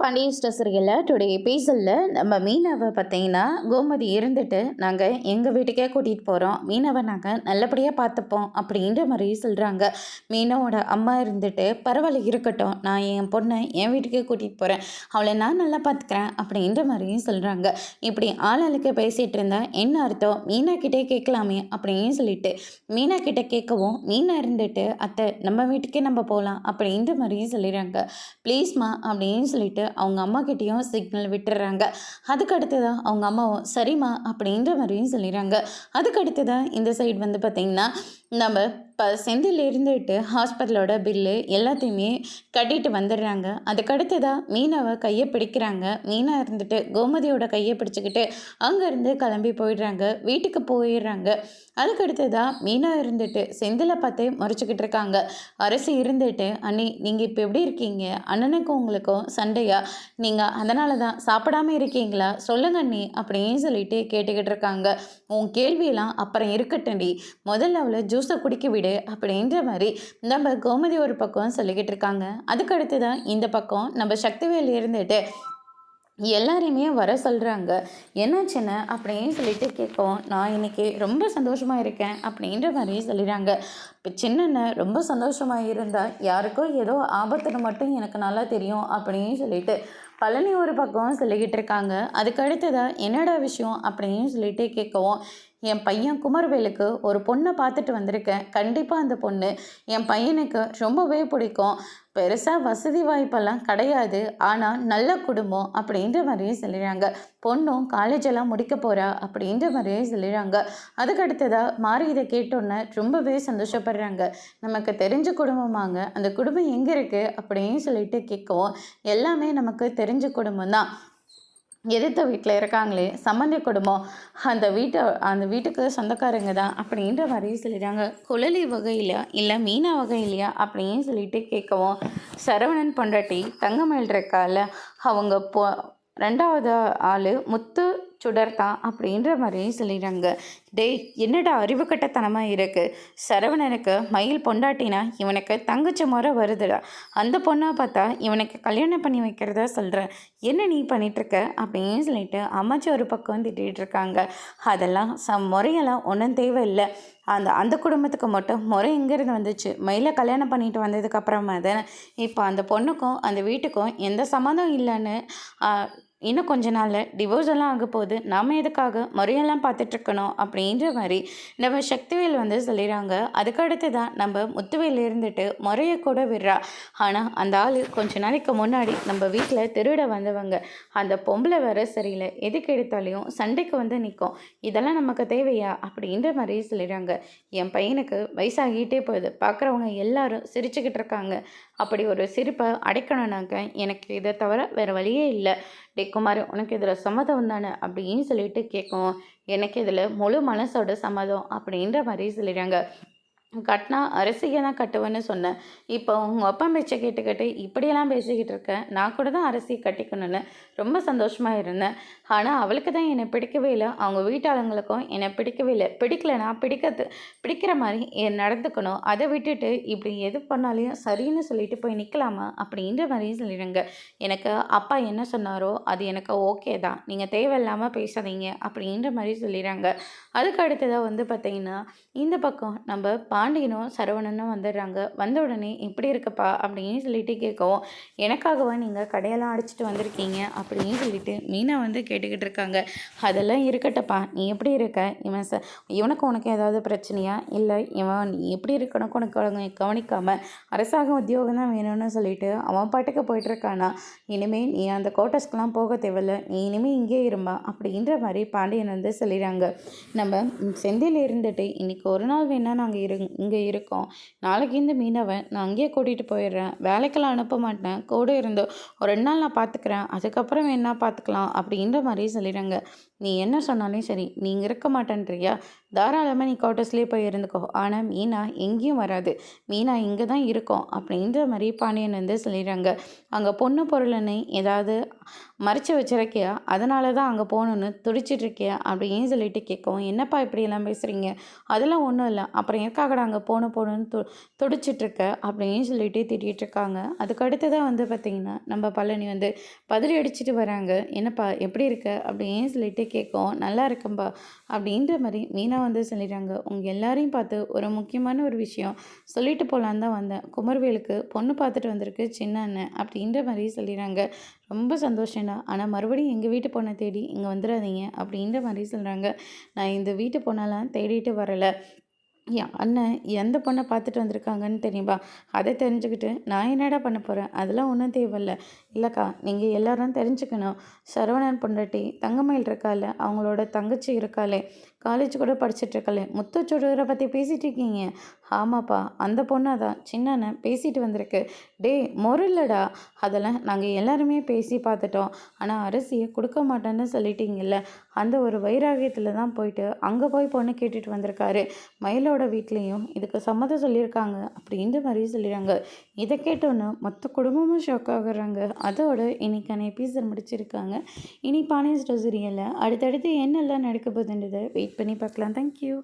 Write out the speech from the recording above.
பாண்டியன் ஸ்டோரியில் டுடே எபிசோடில் நம்ம மீனாவை பார்த்தீங்கன்னா கோமதி இருந்துட்டு நாங்கள் எங்கள் வீட்டுக்கே கூட்டிகிட்டு போகிறோம், மீனாவை நாங்கள் நல்லபடியாக பார்த்துப்போம் அப்படின்ற மாதிரி சொல்கிறாங்க. மீனாவோட அம்மா இருந்துட்டு பரவாயில்ல இருக்கட்டும், நான் என் பொண்ணை என் வீட்டுக்கே கூட்டிகிட்டு போகிறேன், அவளை நான் நல்லா பார்த்துக்கிறேன் அப்படின்ற மாதிரியும் சொல்கிறாங்க. இப்படி ஆளாளுக்கு பேசிகிட்டு இருந்தால் என்ன அர்த்தம், மீனா கிட்டே கேட்கலாமே அப்படின்னு சொல்லிட்டு மீனா கிட்டே கேட்கவும் மீனா இருந்துட்டு அத்தை நம்ம வீட்டுக்கே நம்ம போகலாம் அப்படின்ற மாதிரியும் சொல்லிடுறாங்க. ப்ளீஸ்மா அப்படின்னு சொல்லிட்டு அவங்க அம்மா கிட்டேயும் சிக்னல் விட்டுறாங்க. அதுக்கு அடுத்ததான் அவங்க அம்மாவும் சரிம்மா அப்படின்ற மாதிரியும் சொல்லிடுறாங்க. அதுக்கு அடுத்ததான் இந்த சைடு வந்து பார்த்திங்கன்னா நம்ம செந்தில் இருந்துட்டு ஹாஸ்பிட்டலோட பில்லு எல்லாத்தையுமே கட்டிட்டு வந்துடுறாங்க. அதுக்கடுத்ததாக மீனாவை கையை பிடிக்கிறாங்க. மீனா இருந்துட்டு கோமதியோட கையை பிடிச்சிக்கிட்டு அங்கேருந்து கிளம்பி போயிடுறாங்க, வீட்டுக்கு போயிடுறாங்க. அதுக்கடுத்ததாக மீனா இருந்துட்டு செந்திலை பார்த்து முறைச்சிக்கிட்டு இருக்காங்க. அரசு இருந்துட்டு அண்ணி நீங்கள் இப்போ எப்படி இருக்கீங்க, அண்ணனுக்கும் உங்களுக்கும் சண்டையா, நீங்கள் அதனால தான் சாப்பிடாம இருக்கீங்களா சொல்லுங்க அண்ணி அப்படின்னு சொல்லிட்டு கேட்டுக்கிட்டு இருக்காங்க. உன் கேள்வியெல்லாம் அப்புறம் இருக்கட்டண்டி, முதல்ல அவளை ஜூஸை குடிக்க விடு அப்படின்ற மாதிரி நம்ம கோமதி ஒரு பக்கம் சொல்லிக்கிட்டு இருக்காங்க. அதுக்கடுத்து தான் இந்த பக்கம் நம்ம சக்திவேல் இருந்துட்டு எல்லாரையுமே வர சொல்கிறாங்க. என்னாச்சுன்னு அப்படின்னு சொல்லிட்டு கேட்கவும் நான் இன்னைக்கு ரொம்ப சந்தோஷமாக இருக்கேன் அப்படின்ற மாதிரி சொல்லிடுறாங்க. இப்போ சின்னண்ண ரொம்ப சந்தோஷமாக இருந்தால் யாருக்கோ ஏதோ ஆபத்துன்னு மட்டும் எனக்கு நல்லா தெரியும் அப்படின்னு சொல்லிட்டு பழனி ஒரு பக்கம் சொல்லிக்கிட்டு இருக்காங்க. அதுக்கு அடுத்ததாக என்னடா விஷயம் அப்படின்னு சொல்லிட்டு கேட்கவும் என் பையன் குமரவேலுக்கு ஒரு பொண்ணை பார்த்துட்டு வந்திருக்கேன், கண்டிப்பாக அந்த பொண்ணு என் பையனுக்கு ரொம்பவே பிடிக்கும், பெருசாக வசதி வாய்ப்பெல்லாம் கிடையாது, ஆனால் நல்ல குடும்பம் அப்படின்ற மாதிரியே சொல்லிடுறாங்க. பொண்ணும் காலேஜெல்லாம் முடிக்க போகிறா அப்படின்ற மாதிரியே சொல்லிடுறாங்க. அதுக்கு அடுத்ததாக மாறி இதை கேட்டோன்னே ரொம்பவே சந்தோஷப்படுறாங்க. நமக்கு தெரிஞ்ச குடும்பமாங்க, அந்த குடும்பம் எங்கே இருக்குது அப்படின்னு சொல்லிட்டு கேட்கவும் எல்லாமே நமக்கு தெரிஞ்ச குடும்பம் தான், எதிர்த்த வீட்டில் இருக்காங்களே சம்மந்தி குடும்பம், அந்த வீட்டுக்கு சொந்தக்காரங்க தான் அப்படின்ற மாதிரி சொல்லிடுறாங்க. குழலி வகையில் இல்லை மீனா வகையிலையா அப்படின்னு சொல்லிட்டு கேட்கவும் சரவணன் பொண்டாட்டி தங்கமேல் இருக்கால அவங்க ரெண்டாவது ஆள் முத்து சுடர் தான் அப்படின்ற மாதிரி சொல்லிடுறாங்க. டேய் என்னடா அறிவு கட்டத்தனமாக இருக்குது, சரவணனுக்கு மயில் பொண்டாட்டினா இவனுக்கு தங்கச்சி முறை வருதுடா, அந்த பொண்ணை பார்த்தா இவனுக்கு கல்யாணம் பண்ணி வைக்கிறதா சொல்கிறேன், என்ன நீ பண்ணிகிட்ருக்க அப்படின்னு சொல்லிட்டு அம்மாச்சி ஒரு பக்கம் திட்டிகிட்டு இருக்காங்க. அதெல்லாம் முறையெல்லாம் ஒன்றும் தேவையில்லை, அந்த குடும்பத்துக்கு மட்டும் முறை எங்கேருந்து வந்துச்சு, மயிலை கல்யாணம் பண்ணிட்டு வந்ததுக்கப்புறமா தானே, இப்போ அந்த பொண்ணுக்கும் அந்த வீட்டுக்கும் எந்த சம்மந்தம் இல்லைன்னு இன்னும் கொஞ்ச நாளில் டிவோர்ஸ் எல்லாம் ஆக போகுது, நாம் எதுக்காக முறையெல்லாம் பார்த்துட்ருக்கணும் அப்படின்ற மாதிரி நம்ம சக்திவேல் வந்து சொல்லிடுறாங்க. அதுக்கடுத்து தான் நம்ம முத்துவேல் இருந்துட்டு முறையை கூட விடுறா. ஆனால் அந்த ஆள் கொஞ்ச நாளைக்கு முன்னாடி நம்ம வீட்டில் திருட வந்தவங்க, அந்த பொம்பளை வேற சரியில்லை, எதுக்கு எடுத்தாலையும் சண்டைக்கு வந்து நிற்கும், இதெல்லாம் நமக்கு தேவையா அப்படின்ற மாதிரி சொல்லிடுறாங்க. என் பையனுக்கு வயசாகிட்டே போகுது, பார்க்குறவங்க எல்லாரும் சிரிச்சுக்கிட்டு இருக்காங்க, அப்படி ஒரு சிரிப்பை அடைக்கணும்னாக்க எனக்கு இதை தவிர வேறு வழியே இல்லை, டே குமார் உனக்கு இதில் சம்மதம் தானே அப்படின்னு சொல்லிட்டு கேட்கும். எனக்கு இதில் முழு மனசோட சம்மதம் அப்படின்ற மாதிரி சொல்லிடுறாங்க. கட்டினா அரசியை தான் கட்டுவேன்னு சொன்னேன், இப்போ உங்கள் அப்பா பேச்சை கேட்டுக்கிட்டு இப்படியெல்லாம் பேசிக்கிட்டு இருக்கேன், நான் கூட தான் அரசியை கட்டிக்கணும்னு ரொம்ப சந்தோஷமாக இருந்தேன், ஆனால் அவளுக்கு தான் என்னை பிடிக்கவே இல்லை, அவங்க வீட்டாளங்களுக்கும் என்னை பிடிக்கவே இல்லை, பிடிக்கலைன்னா பிடிக்கிற மாதிரி நடந்துக்கணும், அதை விட்டுட்டு இப்படி எது பண்ணாலையும் சரின்னு சொல்லிட்டு போய் நிற்கலாமா அப்படின்ற மாதிரியும் சொல்லிடுங்க. எனக்கு அப்பா என்ன சொன்னாரோ அது எனக்கு ஓகே தான், நீங்கள் தேவையில்லாமல் பேசாதீங்க அப்படின்ற மாதிரி சொல்லிடுறாங்க. அதுக்கு அடுத்ததாக வந்து பார்த்திங்கன்னா இந்த பக்கம் நம்ம பாண்டியனும் சரவணனும் வந்துடுறாங்க. வந்த உடனே எப்படி இருக்கப்பா அப்படின்னு சொல்லிட்டு கேட்கவும் எனக்காகவா நீங்கள் கடையெல்லாம் அடிச்சுட்டு வந்திருக்கீங்க அப்படின்னு சொல்லிட்டு மீனா வந்து கேட்டுக்கிட்டு இருக்காங்க. அதெல்லாம் இருக்கட்டப்பா, நீ எப்படி இருக்க, இவனுக்கு உனக்கு ஏதாவது பிரச்சனையா, இல்லை இவன் நீ எப்படி இருக்கணும் உனக்கு கவனிக்காமல் அரசாங்க உத்தியோகம் தான் வேணும்னு சொல்லிட்டு அவன் பாட்டுக்கு போயிட்டுருக்கானா, இனிமேல் நீ அந்த கோட்டர்ஸ்க்கெலாம் போக தேவையில்லை, நீ இனிமேல் இங்கே இருமா அப்படின்ற மாதிரி பாண்டியன் வந்து சொல்லிடுறாங்க. நம்ம செந்தில் இருந்துட்டு இன்றைக்கி ஒரு நாள் வேணால் நாங்கள் இங்கே இருக்கோம், நாளைக்கு இந்த மீனவை நான் அங்கேயே கூட்டிகிட்டு போயிடுறேன், வேலைக்கெல்லாம் அனுப்ப மாட்டேன், கூட இருந்து ஒரு 2 நாள் நான் பார்த்துக்கிறேன், அதுக்கப்புறம் வேணா பார்த்துக்கலாம் அப்படின்ற மாதிரி சொல்லிடுறாங்க. நீ என்ன சொன்னாலும் சரி, நீங்கள் இருக்க மாட்டேன்றியா, தாராளமாக நீ குவார்ட்டர்ஸ்லேயே போய் இருந்துக்கோ, ஆனால் மீனா எங்கேயும் வராது, மீனா இங்கே தான் இருக்கோம் அப்படின்ற மாதிரி பாண்டியன் வந்து சொல்லிடுறாங்க. அங்கே பொண்ணு பொருள்னு ஏதாவது மறைச்சி வச்சிருக்கியா, அதனால தான் அங்கே போகணுன்னு துடிச்சிட்ருக்கியா அப்படின்னு சொல்லிட்டு கேட்கவும் என்னப்பா இப்படியெல்லாம் பேசுகிறீங்க, அதெல்லாம் ஒன்றும் இல்லை, அப்புறம் எதுக்காகடா அங்கே போகணுன்னு துடிச்சிட்ருக்க அப்படின்னு சொல்லிட்டு திட்டிகிட்டு இருக்காங்க. அதுக்கு அடுத்ததாக வந்து பார்த்திங்கன்னா நம்ம பழனி வந்து பதில் அடிச்சுட்டு வராங்க. என்னப்பா எப்படி இருக்க அப்படின்னு சொல்லிட்டு கேட்கும். நல்லா இருக்கேன்பா அப்படின்ற மாதிரி மீனா வந்து சொல்லிடுறாங்க. உங்கள் எல்லாரையும் பார்த்து ஒரு முக்கியமான ஒரு விஷயம் சொல்லிட்டு போகலான்னு தான் வந்தேன். குமரவேலுக்கு பொண்ணு பார்த்துட்டு வந்திருக்கு சின்ன அண்ணன் அப்படின்ற மாதிரி சொல்லிடுறாங்க. ரொம்ப சந்தோஷம்டா. ஆனால் மறுபடியும் எங்கள் வீட்டு பொண்ணை தேடி இங்கே வந்துடாதீங்க அப்படின்ற மாதிரி சொல்கிறாங்க. நான் இந்த வீட்டு பொண்ணெல்லாம் தேடிட்டு வரலை. என் அண்ணன் எந்த பொண்ணை பார்த்துட்டு வந்திருக்காங்கன்னு தெரியுமா? அதை தெரிஞ்சுக்கிட்டு நான் என்னடா பண்ண போகிறேன்? அதெல்லாம் ஒன்றும் தேவையில்ல. இல்லைக்கா, நீங்கள் எல்லாரும் தெரிஞ்சுக்கணும். சரவணன் பொண்டாட்டி தங்கமயில் இருக்கால, அவங்களோட தங்கச்சி இருக்காளே, காலேஜ் கூட படிச்சுட்டு இருக்காளே, முத்துச்சுடரை பற்றி பேசிகிட்டு இருக்கீங்க. ஆமாப்பா, அந்த பொண்ணை தான் சின்ன அண்ணன் பேசிட்டு வந்திருக்கு. டே மொரல்லடா, அதெல்லாம் நாங்கள் எல்லாருமே பேசி பார்த்துட்டோம். ஆனால் அரசியை கொடுக்க மாட்டேன்னு சொல்லிட்டீங்கல்ல, அந்த ஒரு வைராகியத்தில் தான் போயிட்டு அங்கே போய் பொண்ணு கேட்டுட்டு வந்திருக்காரு. மயிலோட வீட்லேயும் இதுக்கு சம்மதம் சொல்லியிருக்காங்க அப்படின்ற மாதிரி சொல்லிடுறாங்க. இதை கேட்டோன்னு மொத்த குடும்பமும் ஷாக் ஆகுறாங்க. அதோட இன்னைக்கான எபிசோட் முடிச்சிருக்காங்க. இனி பாண்டியன் ஸ்டோர் சீரியலில் அடுத்தடுத்து என்னெல்லாம் நடக்க போகுதுன்றதை வெயிட் பண்ணி பார்க்கலாம். தேங்க்யூ.